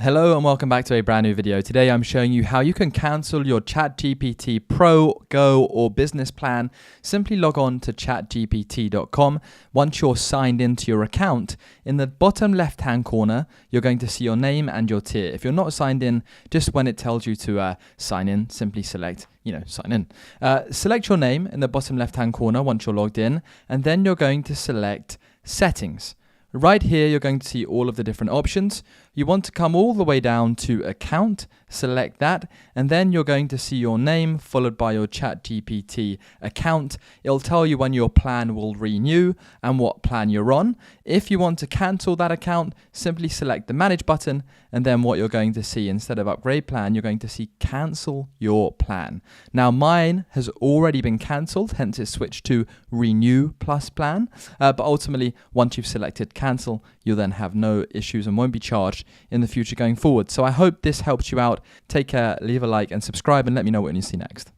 Hello and welcome back to a brand new video. Today I'm showing you how you can cancel your ChatGPT Pro, Go or business plan. Simply log on to chatgpt.com. Once you're signed into your account, in the bottom left hand corner, you're going to see your name and your tier. If you're not signed in, just when it tells you to sign in, simply select sign in. Select your name in the bottom left hand corner once you're logged in, and then you're going to select settings. Right here, you're going to see all of the different options. You want to come all the way down to account, select that, and then you're going to see your name followed by your ChatGPT account. It'll tell you when your plan will renew and what plan you're on. If you want to cancel that account, simply select the manage button, and then what you're going to see, instead of upgrade plan, you're going to see cancel your plan. Now mine has already been cancelled, hence it's switched to renew plus plan, but ultimately once you've selected cancel, you'll then have no issues and won't be charged in the future going forward. So I hope this helps you out. Take care, leave a like and subscribe, and let me know what you see next.